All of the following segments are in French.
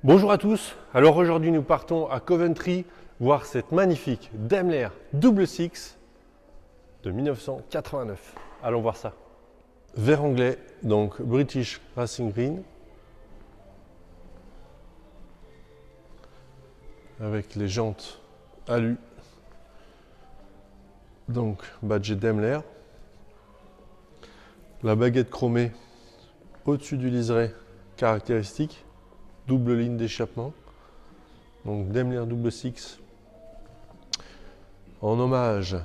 Bonjour à tous, alors aujourd'hui nous partons à Coventry voir cette magnifique Daimler Double Six de 1989. Allons voir ça. Vert anglais, donc British Racing Green, avec les jantes alu, donc badge Daimler. La baguette chromée au-dessus du liseré caractéristique. Double ligne d'échappement, donc Daimler Double Six en hommage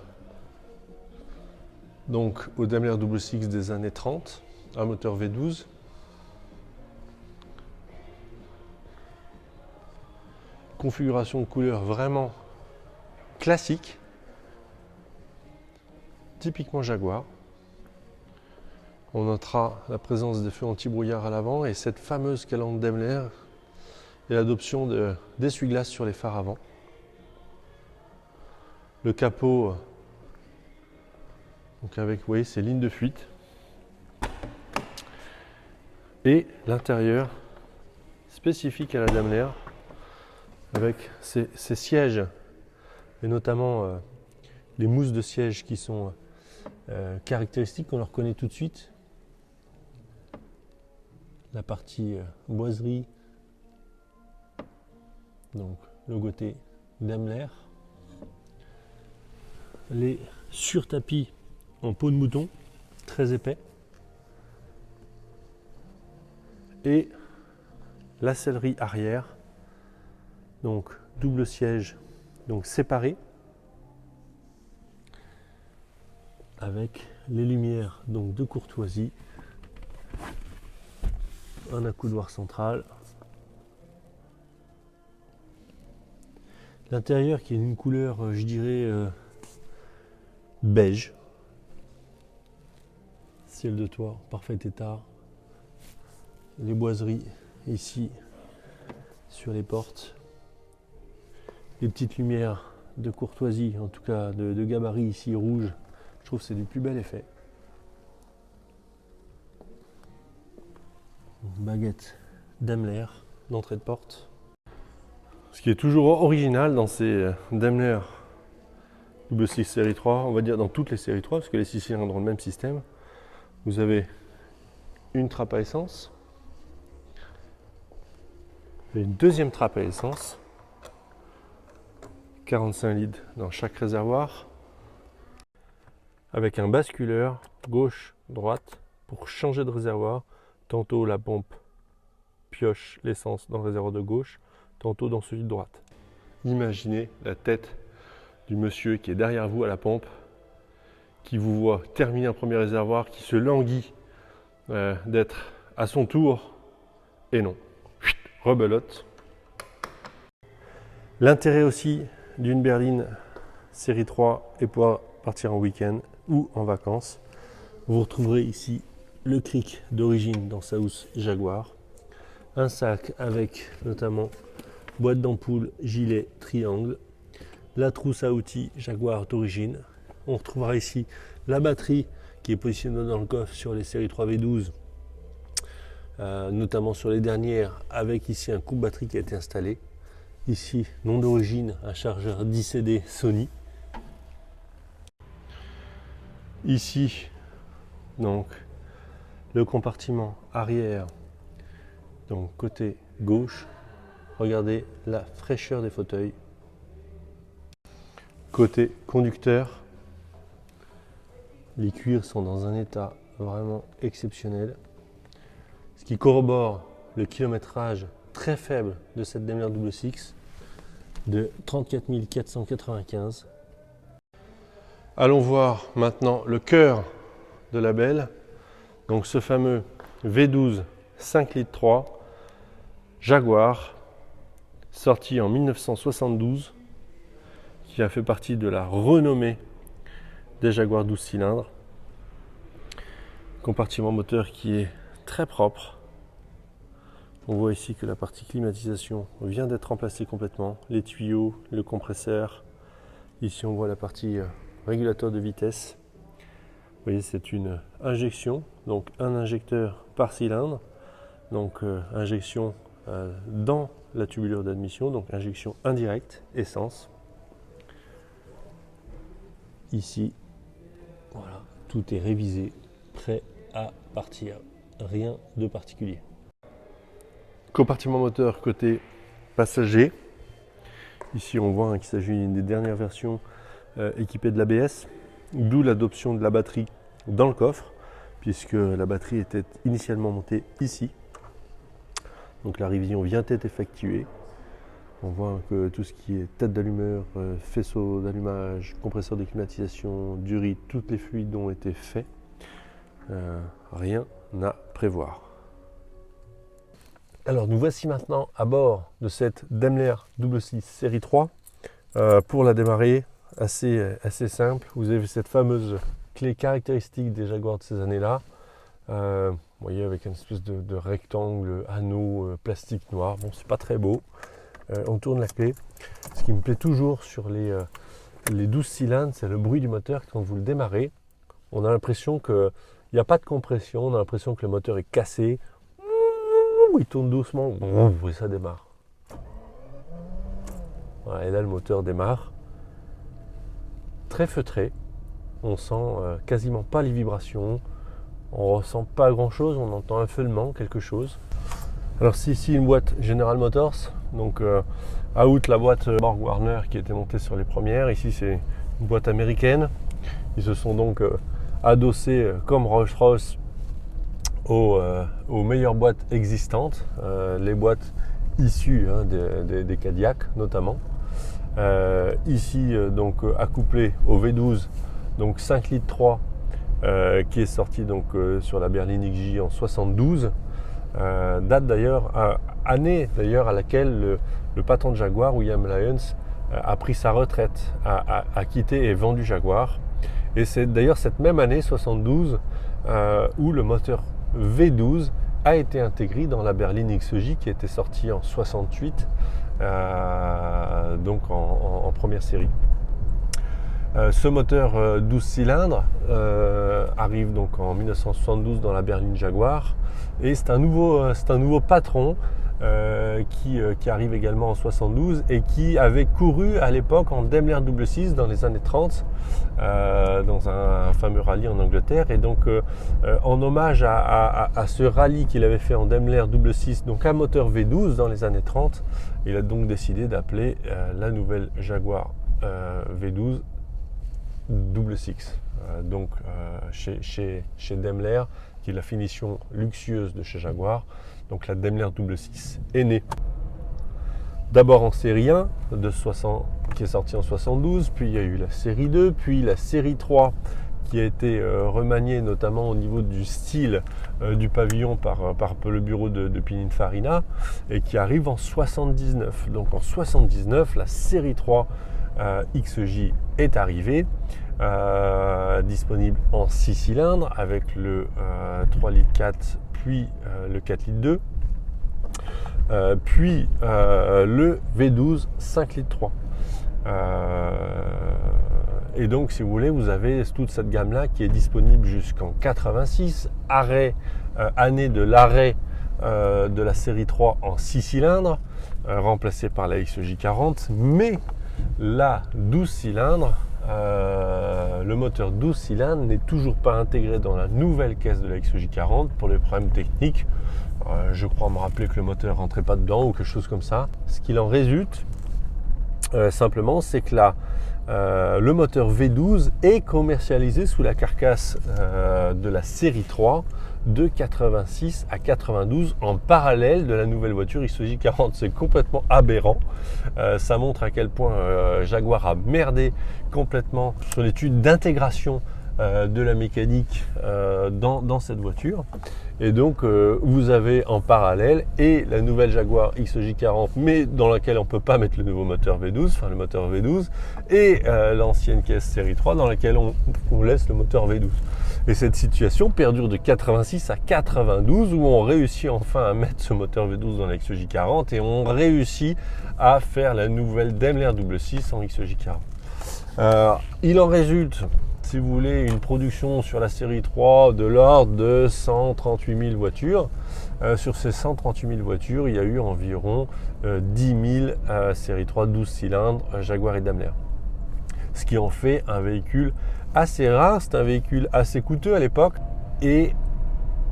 donc au Daimler Double Six des années 30, un moteur V12. Configuration de couleur vraiment classique, typiquement Jaguar. On notera la présence des feux anti-brouillard à l'avant et cette fameuse calandre Daimler et l'adoption d'essuie-glace sur les phares avant. Le capot, donc avec, vous voyez, ces lignes de fuite. Et l'intérieur spécifique à la Daimler, avec ces sièges, et notamment les mousses de sièges qui sont caractéristiques, qu'on leur reconnaît tout de suite. La partie boiserie, donc logoté Daimler, les surtapis en peau de mouton très épais et la sellerie arrière, donc double siège, donc séparé avec les lumières donc de courtoisie, un accoudoir central. L'intérieur qui est d'une couleur, je dirais, beige. Ciel de toit, parfait état. Les boiseries ici sur les portes. Les petites lumières de courtoisie, en tout cas de gabarit ici rouge. Je trouve que c'est du plus bel effet. Baguette Daimler d'entrée de porte. Ce qui est toujours original dans ces Daimler Double Six série 3, on va dire dans toutes les séries 3, parce que les 6 cylindres ont le même système. Vous avez une trappe à essence, et une deuxième trappe à essence, 45 litres dans chaque réservoir, avec un basculeur gauche-droite pour changer de réservoir. Tantôt la pompe pioche l'essence dans le réservoir de gauche, tantôt dans celui de droite. Imaginez la tête du monsieur qui est derrière vous à la pompe, qui vous voit terminer un premier réservoir, qui se languit d'être à son tour, et non, rebelote. L'intérêt aussi d'une berline série 3 est pour partir en week-end ou en vacances. Vous retrouverez ici le cric d'origine dans sa housse Jaguar, un sac avec notamment boîte d'ampoule, gilet, triangle, la trousse à outils Jaguar d'origine. On retrouvera ici la batterie qui est positionnée dans le coffre sur les séries 3 V12, notamment sur les dernières, avec ici un coupe-batterie qui a été installé. Ici, nom d'origine, un chargeur 10 CD Sony. Ici, donc, le compartiment arrière, donc côté gauche. Regardez la fraîcheur des fauteuils. Côté conducteur, les cuirs sont dans un état vraiment exceptionnel, ce qui corrobore le kilométrage très faible de cette Daimler Double Six de 34 495. Allons voir maintenant le cœur de la belle, donc ce fameux V12 5 litres 3 Jaguar, sorti en 1972, qui a fait partie de la renommée des Jaguar 12 cylindres. Compartiment moteur qui est très propre. On voit ici que la partie climatisation vient d'être remplacée complètement. Les tuyaux, le compresseur. Ici on voit la partie régulateur de vitesse. Vous voyez, c'est une injection, donc un injecteur par cylindre. Donc injection dans la tubulure d'admission, donc injection indirecte, essence. Ici, voilà, tout est révisé, prêt à partir, rien de particulier. Compartiment moteur côté passager. Ici on voit qu'il s'agit d'une des dernières versions équipées de l'ABS, d'où l'adoption de la batterie dans le coffre, puisque la batterie était initialement montée ici. Donc la révision vient d'être effectuée. On voit que tout ce qui est tête d'allumeur, faisceau d'allumage, compresseur de climatisation, durite, tous les fluides ont été faits. Rien à prévoir. Alors nous voici maintenant à bord de cette Daimler 66 série 3. Pour la démarrer, assez simple. Vous avez cette fameuse clé caractéristique des Jaguars de ces années-là. Vous voyez, avec une espèce de rectangle, anneau, plastique noir. Bon, c'est pas très beau. On tourne la clé. Ce qui me plaît toujours sur les 12 cylindres, c'est le bruit du moteur quand vous le démarrez. On a l'impression qu'il n'y a pas de compression, on a l'impression que le moteur est cassé. Il tourne doucement et ça démarre. Voilà, et là, le moteur démarre. Très feutré. On sent quasiment pas les vibrations. On ressent pas grand chose, on entend un feulement, quelque chose. Alors c'est ici une boîte General Motors, donc out la boîte Borg Warner qui était montée sur les premières. Ici c'est une boîte américaine. Ils se sont donc adossés comme Rolls-Royce aux meilleures boîtes existantes, les boîtes issues des Cadillac notamment. Ici donc accouplé au V12, donc 5 litres 3. Qui est sorti donc sur la berline XJ en 72, date d'ailleurs, année d'ailleurs à laquelle le patron de Jaguar, William Lyons, a pris sa retraite, a quitté et vendu Jaguar. Et c'est d'ailleurs cette même année 72 où le moteur V12 a été intégré dans la berline XJ qui était sortie en 68, donc en première série. Ce moteur 12 cylindres arrive donc en 1972 dans la berline Jaguar et c'est un nouveau patron qui arrive également en 72 et qui avait couru à l'époque en Daimler 66 dans les années 30 dans un fameux rallye en Angleterre. Et donc en hommage à ce rallye qu'il avait fait en Daimler 66, donc un moteur V12 dans les années 30, il a donc décidé d'appeler la nouvelle Jaguar V12 Double Six, donc chez Daimler, qui est la finition luxueuse de chez Jaguar. Donc la Daimler Double Six est née d'abord en série 1 qui est sortie en 72, puis il y a eu la série 2, puis la série 3 qui a été remaniée notamment au niveau du style du pavillon par le bureau de Pininfarina, et qui arrive en 79. Donc en 79, la série 3 XJ est arrivé, disponible en 6 cylindres avec le 3 litres 4 puis le 4 litres 2 puis le V12 5 litres 3 et donc si vous voulez, vous avez toute cette gamme là qui est disponible jusqu'en 86, année de l'arrêt de la série 3 en 6 cylindres, remplacée par la XJ40, mais la 12 cylindres, le moteur 12 cylindres n'est toujours pas intégré dans la nouvelle caisse de la XJ40 pour les problèmes techniques. Je crois me rappeler que le moteur rentrait pas dedans ou quelque chose comme ça. Ce qu'il en résulte simplement, c'est que le moteur V12 est commercialisé sous la carcasse de la série 3 de 86 à 92 en parallèle de la nouvelle voiture XJ40. C'est complètement aberrant. Ça montre à quel point Jaguar a merdé complètement sur l'étude d'intégration de la mécanique dans cette voiture. Et donc vous avez en parallèle et la nouvelle Jaguar XJ40, mais dans laquelle on ne peut pas mettre le nouveau moteur V12, enfin le moteur V12, et l'ancienne caisse série 3 dans laquelle on laisse le moteur V12. Et cette situation perdure de 86 à 92 où on réussit enfin à mettre ce moteur V12 dans la XJ40 et on réussit à faire la nouvelle Daimler Double 6 en XJ40. Il en résulte, si vous voulez, une production sur la série 3 de l'ordre de 138 000 voitures. Sur ces 138 000 voitures, il y a eu environ 10 000 série 3 12 cylindres Jaguar et Daimler. Ce qui en fait un véhicule assez rare, c'est un véhicule assez coûteux à l'époque et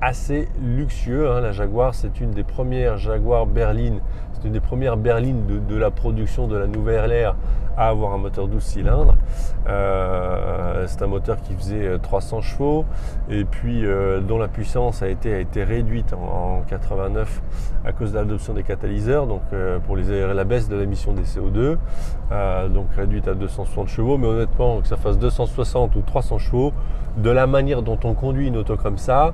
assez luxueux. La Jaguar, c'est une des premières Jaguar berlines, c'est une des premières berlines de la production de la nouvelle ère à avoir un moteur 12 cylindres. C'est un moteur qui faisait 300 chevaux et puis dont la puissance a été réduite en 89 à cause de l'adoption des catalyseurs, donc pour la baisse de l'émission des CO2, donc réduite à 260 chevaux. Mais honnêtement, que ça fasse 260 ou 300 chevaux, de la manière dont on conduit une auto comme ça,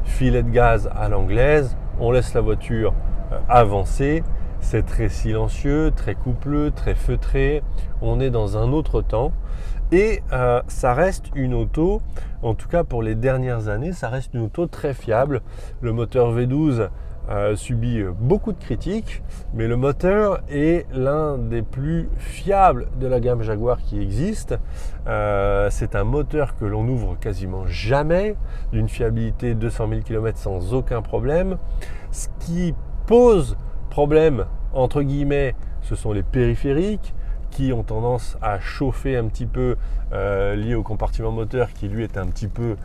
filet de gaz à l'anglaise, on laisse la voiture avancer, c'est très silencieux, très coupleux, très feutré, on est dans un autre temps et ça reste une auto, en tout cas pour les dernières années, ça reste une auto très fiable. Le moteur V12 subit beaucoup de critiques, mais le moteur est l'un des plus fiables de la gamme Jaguar qui existe. C'est un moteur que l'on n'ouvre quasiment jamais, d'une fiabilité 200 000 km sans aucun problème. Ce qui pose problème, entre guillemets, ce sont les périphériques qui ont tendance à chauffer un petit peu, lié au compartiment moteur qui lui est un petit peu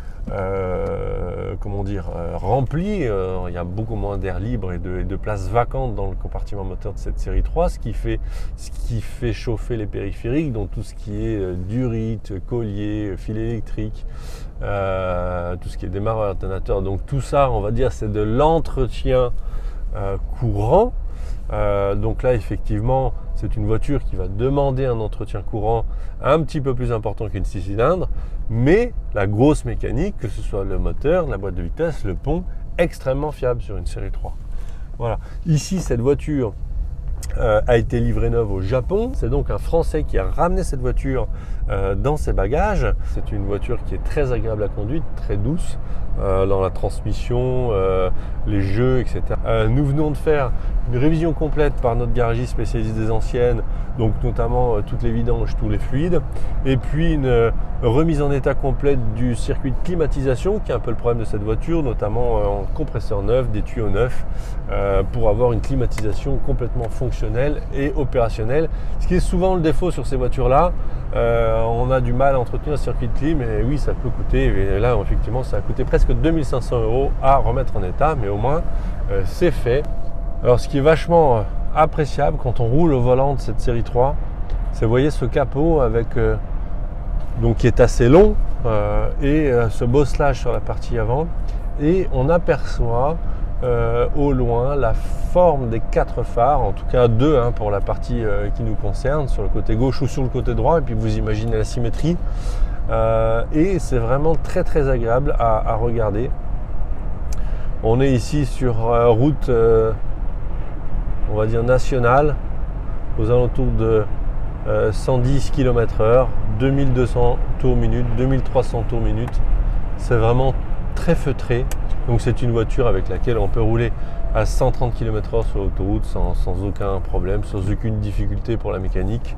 rempli. Il y a beaucoup moins d'air libre et de place vacante dans le compartiment moteur de cette série 3, ce qui fait chauffer les périphériques, donc tout ce qui est durite, collier, fil électrique, tout ce qui est démarreur, alternateur. Donc tout ça, on va dire, c'est de l'entretien courant. Donc là, effectivement, c'est une voiture qui va demander un entretien courant un petit peu plus important qu'une 6 cylindres, mais la grosse mécanique, que ce soit le moteur, la boîte de vitesse, le pont, extrêmement fiable sur une série 3. Voilà. Ici, cette voiture a été livrée neuve au Japon. C'est donc un Français qui a ramené cette voiture dans ses bagages. C'est une voiture qui est très agréable à conduire, très douce dans la transmission, les jeux, etc. Nous venons de faire une révision complète par notre garagiste spécialiste des anciennes, donc notamment toutes les vidanges, tous les fluides, et puis une remise en état complète du circuit de climatisation, qui est un peu le problème de cette voiture, notamment en compresseur neuf, des tuyaux neufs, pour avoir une climatisation complètement fonctionnelle et opérationnelle, ce qui est souvent le défaut sur ces voitures-là. On a du mal à entretenir le circuit de clim, et oui, ça peut coûter, et là effectivement ça a coûté presque 2500 € à remettre en état, mais au moins c'est fait. Alors ce qui est vachement appréciable quand on roule au volant de cette série 3, c'est, vous voyez, ce capot avec donc qui est assez long et ce bosselage sur la partie avant, et on aperçoit au loin la forme des 4 phares, en tout cas 2 pour la partie qui nous concerne, sur le côté gauche ou sur le côté droit, et puis vous imaginez la symétrie, et c'est vraiment très très agréable à regarder. On est ici sur route on va dire nationale, aux alentours de 110 km/h, 2200 tours minute, 2300 tours minute. C'est vraiment très feutré. Donc c'est une voiture avec laquelle on peut rouler à 130 km/h sur l'autoroute sans aucun problème, sans aucune difficulté pour la mécanique.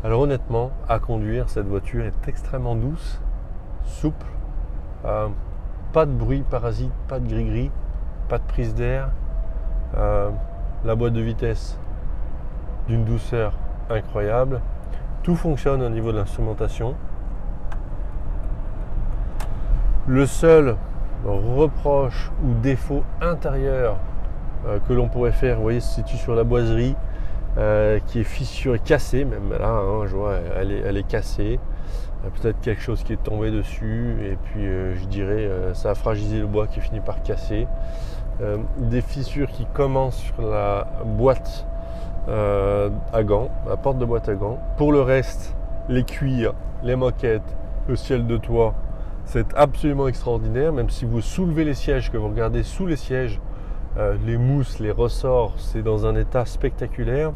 Alors honnêtement, à conduire, cette voiture est extrêmement douce, souple, pas de bruit parasite, pas de gris-gris, pas de prise d'air. La boîte de vitesse d'une douceur incroyable. Tout fonctionne au niveau de l'instrumentation. Le seul reproche ou défaut intérieur que l'on pourrait faire, vous voyez, se situe sur la boiserie qui est fissurée, cassée même là, je vois, elle est cassée. Peut-être quelque chose qui est tombé dessus, et puis je dirais ça a fragilisé le bois qui finit par casser. Des fissures qui commencent sur la boîte à gants, la porte de boîte à gants. Pour le reste, les cuirs, les moquettes, le ciel de toit, c'est absolument extraordinaire. Même si vous soulevez les sièges, que vous regardez sous les sièges, les mousses, les ressorts, c'est dans un état spectaculaire.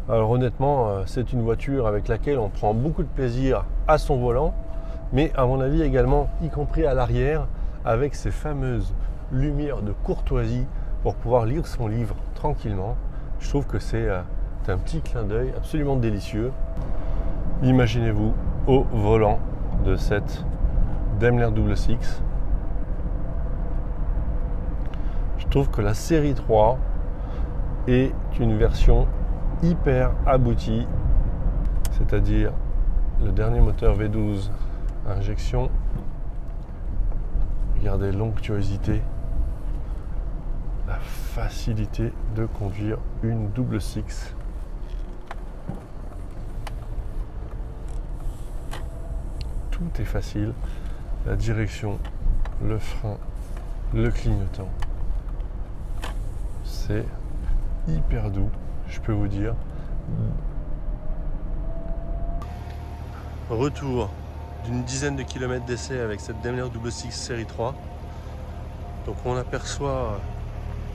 Alors honnêtement, c'est une voiture avec laquelle on prend beaucoup de plaisir à son volant, mais à mon avis également, y compris à l'arrière, avec ces fameuses lumière de courtoisie pour pouvoir lire son livre tranquillement. Je trouve que c'est un petit clin d'œil absolument délicieux. Imaginez-vous au volant de cette Daimler Double Six. Je trouve que la série 3 est une version hyper aboutie, c'est-à-dire le dernier moteur V12 injection. Regardez l'onctuosité, la facilité de conduire une Double Six. Tout est facile, la direction, le frein, le clignotant. C'est hyper doux, je peux vous dire. Retour d'une dizaine de kilomètres d'essai avec cette Daimler Double Six série 3. Donc on aperçoit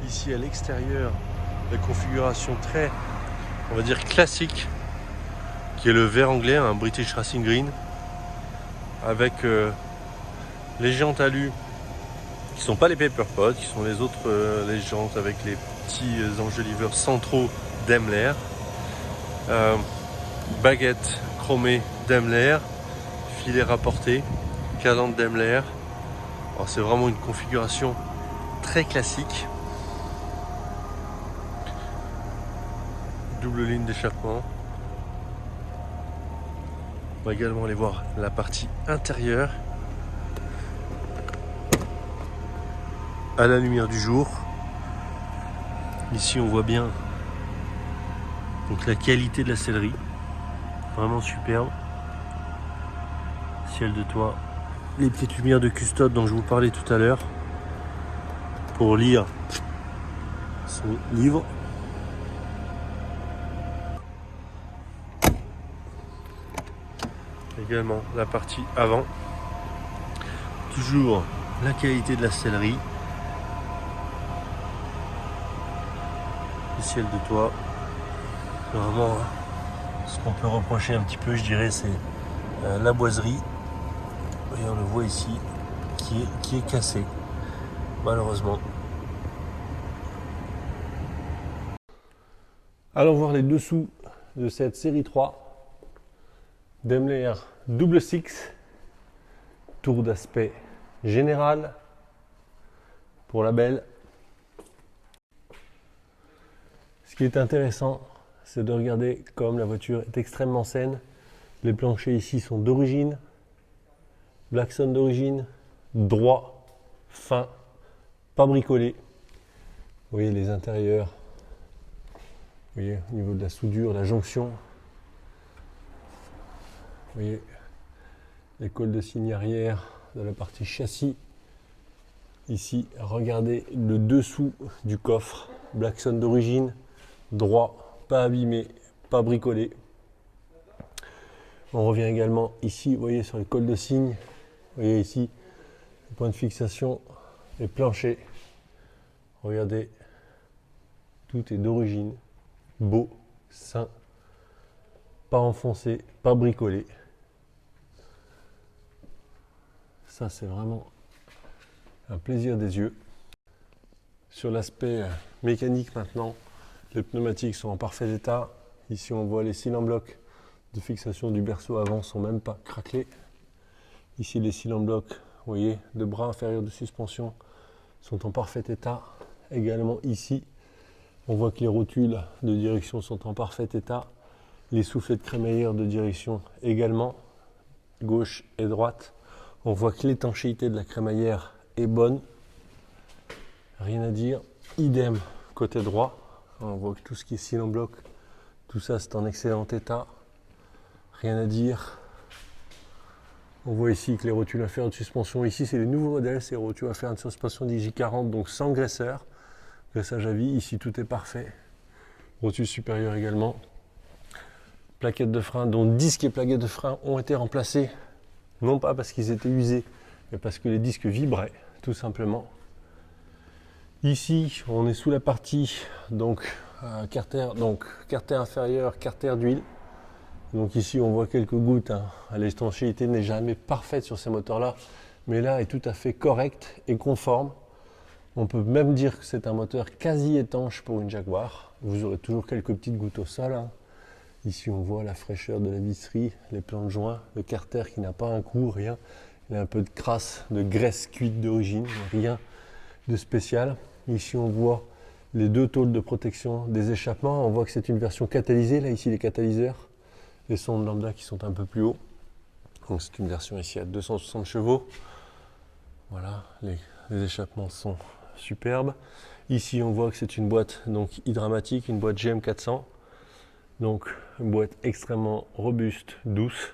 ici à l'extérieur la configuration très, on va dire, classique, qui est le vert anglais, un British Racing Green, avec les jantes alu qui sont pas les Paper Pod, qui sont les autres les jantes avec les petits enjoliveurs centraux Daimler, baguette chromée Daimler, filet rapporté, calandre Daimler. Alors c'est vraiment une configuration très classique. Double ligne d'échappement. On va également aller voir la partie intérieure à la lumière du jour. Ici on voit bien donc la qualité de la sellerie, vraiment superbe. Ciel de toit, les petites lumières de custode dont je vous parlais tout à l'heure pour lire son livre. Également la partie avant, toujours la qualité de la sellerie, le ciel de toit. Vraiment ce qu'on peut reprocher un petit peu, je dirais, c'est la boiserie. Et on le voit ici qui est cassé malheureusement. Allons voir les dessous de cette série 3 Daimler Double Six. Tour d'aspect général pour la belle. Ce qui est intéressant, c'est de regarder comme la voiture est extrêmement saine. Les planchers ici sont d'origine, Blackstone d'origine, droit, fin, pas bricolé. Vous voyez les intérieurs, vous voyez au niveau de la soudure, la jonction. Vous voyez les cols de signe arrière de la partie châssis. Ici, regardez le dessous du coffre, Blackstone d'origine, droit, pas abîmé, pas bricolé. On revient également ici, vous voyez sur les cols de signe, vous voyez ici le point de fixation, les planchers. Regardez, tout est d'origine, beau, sain, pas enfoncé, pas bricolé. Ça, c'est vraiment un plaisir des yeux. Sur l'aspect mécanique maintenant, les pneumatiques sont en parfait état. Ici, on voit les cils en bloc de fixation du berceau avant sont même pas craquelés. Ici, les cils en bloc, vous voyez, de bras inférieurs de suspension sont en parfait état. Également ici, on voit que les rotules de direction sont en parfait état. Les soufflets de crémaillère de direction également, gauche et droite. On voit que l'étanchéité de la crémaillère est bonne. Rien à dire. Idem côté droit. On voit que tout ce qui est cils en bloc, tout ça c'est en excellent état. Rien à dire. On voit ici que les rotules inférieures de suspension, ici c'est les nouveaux modèles, c'est les rotules inférieures de suspension DJ40, donc sans graisseur. Graissage à vie, ici tout est parfait. Rotules supérieures également. Plaquettes de frein, dont disques et plaquettes de frein ont été remplacés. Non pas parce qu'ils étaient usés, mais parce que les disques vibraient, tout simplement. Ici, on est sous la partie carter inférieur, carter d'huile. Donc ici, on voit quelques gouttes. L'étanchéité n'est jamais parfaite sur ces moteurs-là, mais là est tout à fait correcte et conforme. On peut même dire que c'est un moteur quasi étanche pour une Jaguar. Vous aurez toujours quelques petites gouttes au sol. Ici on voit la fraîcheur de la visserie, les plans de joint, le carter qui n'a pas un coup, rien. Il a un peu de crasse, de graisse cuite d'origine, rien de spécial. Ici on voit les deux tôles de protection des échappements. On voit que c'est une version catalysée, là ici les catalyseurs, les sondes lambda qui sont un peu plus hauts. Donc c'est une version ici à 260 chevaux. Voilà, les échappements sont superbes. Ici on voit que c'est une boîte donc hydramatique, une boîte GM400. Donc une boîte extrêmement robuste, douce.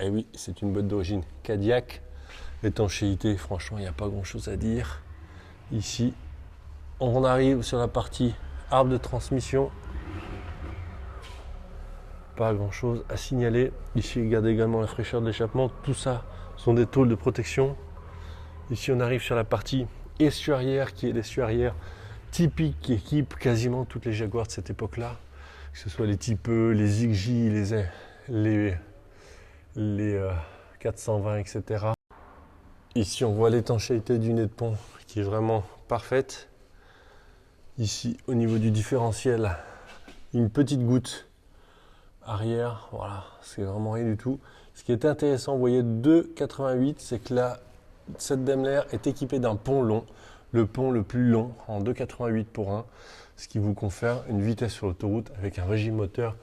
Et oui, c'est une boîte d'origine Cadillac. Étanchéité, franchement, il n'y a pas grand chose à dire. Ici, on arrive sur la partie arbre de transmission. Pas grand chose à signaler. Ici, regardez également la fraîcheur de l'échappement. Tout ça sont des tôles de protection. Ici, on arrive sur la partie essuie-arrière, qui est l'essuie-arrière typique qui équipe quasiment toutes les Jaguars de cette époque-là. Que ce soit les Type E, les XJ, les 420, etc. Ici, on voit l'étanchéité du nez de pont qui est vraiment parfaite. Ici, au niveau du différentiel, une petite goutte arrière. Voilà, c'est vraiment rien du tout. Ce qui est intéressant, vous voyez, 2,88, c'est que cette Daimler est équipée d'un pont long, le pont le plus long en 2,88 pour 1, ce qui vous confère une vitesse sur l'autoroute avec un régime moteur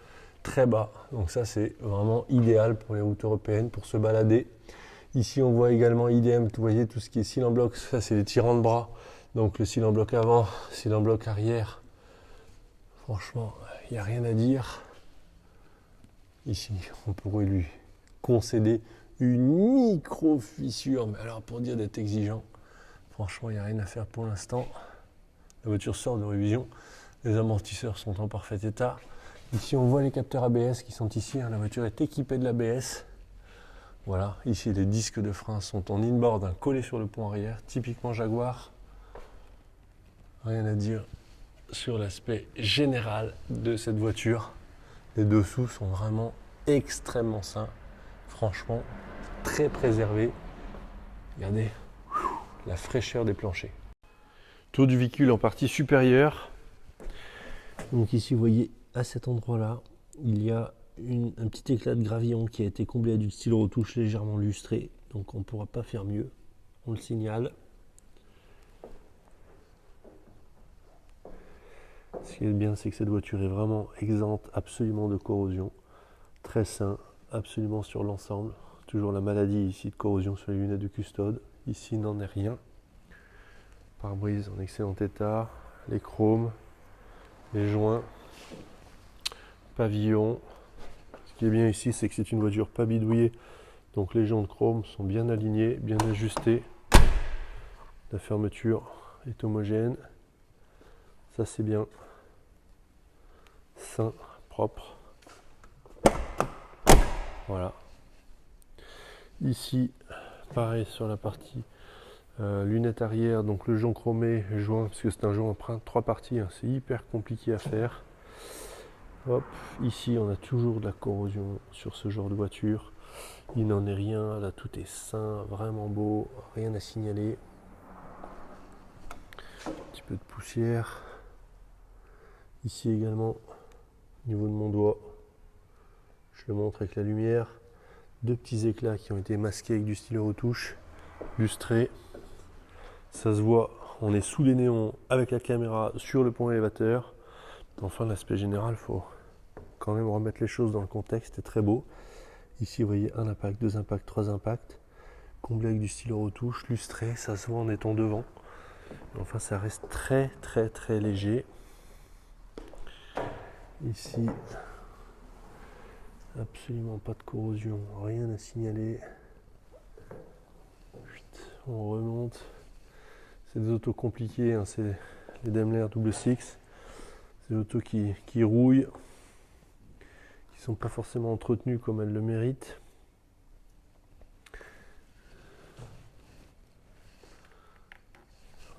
très bas. Donc ça, c'est vraiment idéal pour les routes européennes, pour se balader. Ici, on voit également idem, vous voyez, tout ce qui est cylindre bloc, ça c'est les tirants de bras. Donc le cylindre bloc avant, cylindre bloc arrière. Franchement, il n'y a rien à dire. Ici, on pourrait lui concéder une micro-fissure, mais alors pour dire d'être exigeant, franchement, il n'y a rien à faire pour l'instant. La voiture sort de révision, les amortisseurs sont en parfait état. Ici, on voit les capteurs ABS qui sont ici, la voiture est équipée de l'ABS. Voilà, ici les disques de frein sont en inboard, collés sur le pont arrière, typiquement Jaguar. Rien à dire sur l'aspect général de cette voiture. Les dessous sont vraiment extrêmement sains, franchement très préservés. Regardez la fraîcheur des planchers. Tour du véhicule en partie supérieure. Donc ici vous voyez à cet endroit-là, il y a un petit éclat de gravillon qui a été comblé à du stylo retouche légèrement lustré, donc on ne pourra pas faire mieux, on le signale. Ce qui est bien, c'est que cette voiture est vraiment exempte absolument de corrosion, très sain, absolument sur l'ensemble. Toujours la maladie ici de corrosion sur les lunettes de custode, ici n'en est rien. Pare-brise en excellent état, les chromes, les joints, pavillon. Ce qui est bien ici, c'est que c'est une voiture pas bidouillée, donc les jantes chrome sont bien alignées, bien ajustées. La fermeture est homogène, ça c'est bien, sain, propre. Voilà. Ici, pareil sur la partie lunettes arrière, donc le jonc chromé, joint, parce que c'est un jonc emprunt 3 parties, hein, c'est hyper compliqué à faire. Hop, ici on a toujours de la corrosion sur ce genre de voiture. Il n'en est rien, là tout est sain, vraiment beau, rien à signaler. Un petit peu de poussière. Ici également, au niveau de mon doigt, je le montre avec la lumière. Deux petits éclats qui ont été masqués avec du stylo retouche, lustré. Ça se voit, on est sous les néons avec la caméra sur le pont élévateur. Enfin, l'aspect général, il faut quand même remettre les choses dans le contexte, c'est très beau. Ici, vous voyez un impact, deux impacts, trois impacts, comblé avec du stylo retouche, lustré, ça se voit en étant devant. Enfin, ça reste très très très léger. Ici, absolument pas de corrosion, rien à signaler. On remonte. C'est des autos compliquées, hein, c'est les Daimler Double Six. C'est des autos qui rouillent, qui ne sont pas forcément entretenues comme elles le méritent.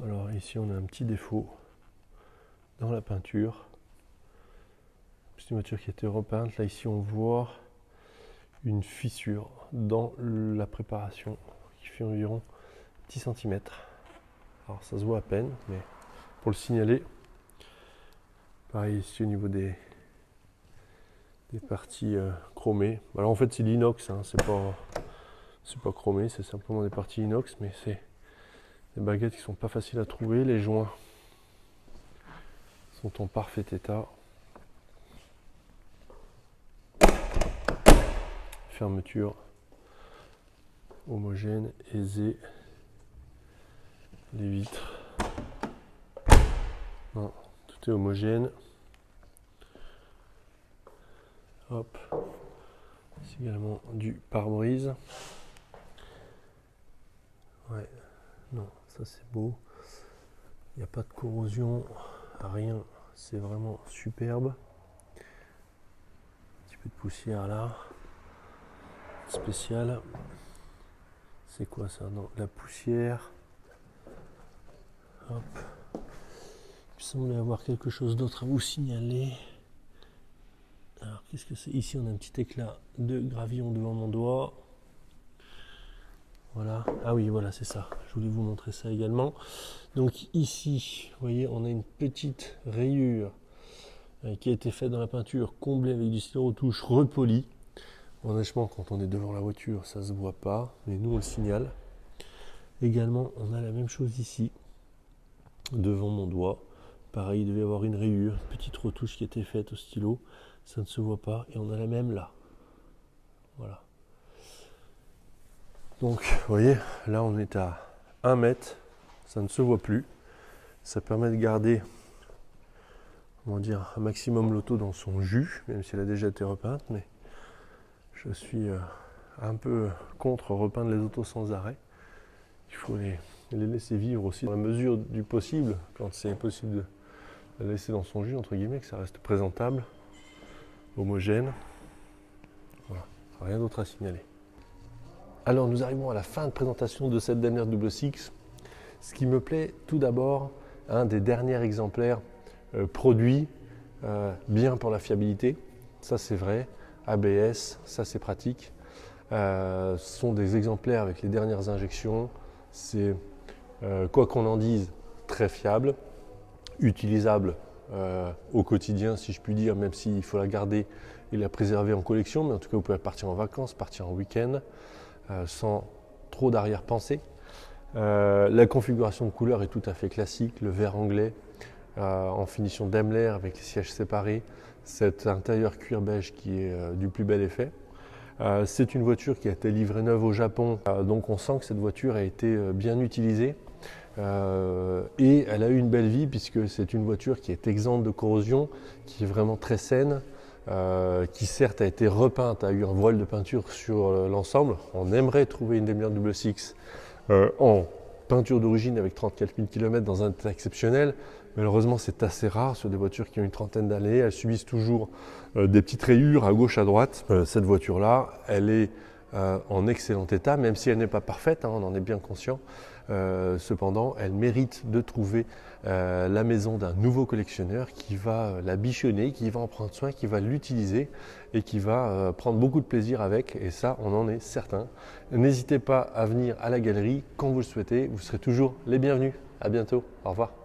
Alors ici on a un petit défaut dans la peinture. C'est une voiture qui a été repeinte. Là ici on voit une fissure dans la préparation qui fait environ 10 cm. Alors ça se voit à peine, mais pour le signaler, pareil ici au niveau des des parties chromées. Alors en fait c'est l'inox, hein, c'est pas chromé, c'est simplement des parties inox, mais c'est des baguettes qui sont pas faciles à trouver. Les joints sont en parfait état. Fermeture homogène, aisée. Les vitres, non, tout est homogène. Hop, c'est également du pare-brise. Ouais, non, ça c'est beau. Il n'y a pas de corrosion, rien, c'est vraiment superbe. Un petit peu de poussière là, spécial. C'est quoi ça? Non, la poussière. Hop. Il semble y avoir quelque chose d'autre à vous signaler. Alors, qu'est-ce que c'est? Ici, on a un petit éclat de gravillon devant mon doigt. Voilà. Ah oui, voilà, c'est ça. Je voulais vous montrer ça également. Donc ici, vous voyez, on a une petite rayure qui a été faite dans la peinture, comblée avec du stylo retouche repoli. Honnêtement, quand on est devant la voiture, ça se voit pas, mais nous, on le signale. Également, on a la même chose ici. Devant mon doigt, pareil, il devait y avoir une rayure, une petite retouche qui a été faite au stylo, ça ne se voit pas, et on a la même là. Voilà. Donc, vous voyez, là on est à 1 mètre, ça ne se voit plus. Ça permet de garder, comment dire, un maximum l'auto dans son jus, même si elle a déjà été repeinte, mais je suis un peu contre repeindre les autos sans arrêt. Il faut les laisser vivre aussi dans la mesure du possible, quand c'est impossible de la laisser dans son jus, entre guillemets, que ça reste présentable, homogène. Voilà, rien d'autre à signaler. Alors nous arrivons à la fin de présentation de cette dernière Double Six. Ce qui me plaît tout d'abord, un des derniers exemplaires produits, bien pour la fiabilité, ça c'est vrai, ABS, ça c'est pratique. Ce sont des exemplaires avec les dernières injections. C'est, quoi qu'on en dise, très fiable, utilisable au quotidien si je puis dire, même s'il faut la garder et la préserver en collection, mais en tout cas vous pouvez partir en vacances, partir en week-end sans trop d'arrière-pensée. La configuration de couleur est tout à fait classique, le vert anglais en finition Daimler avec les sièges séparés, cet intérieur cuir beige qui est du plus bel effet. C'est une voiture qui a été livrée neuve au Japon, donc on sent que cette voiture a été bien utilisée et elle a eu une belle vie puisque c'est une voiture qui est exempte de corrosion, qui est vraiment très saine, qui certes a été repeinte, a eu un voile de peinture sur l'ensemble. On aimerait trouver une Daimler Double Six en peinture d'origine avec 34 000 km dans un état exceptionnel. Malheureusement, c'est assez rare sur des voitures qui ont une trentaine d'années. Elles subissent toujours des petites rayures à gauche, à droite. Cette voiture-là, elle est en excellent état, même si elle n'est pas parfaite, hein, on en est bien conscient. Cependant, elle mérite de trouver la maison d'un nouveau collectionneur qui va la bichonner, qui va en prendre soin, qui va l'utiliser et qui va prendre beaucoup de plaisir avec. Et ça, on en est certain. N'hésitez pas à venir à la galerie quand vous le souhaitez. Vous serez toujours les bienvenus. À bientôt. Au revoir.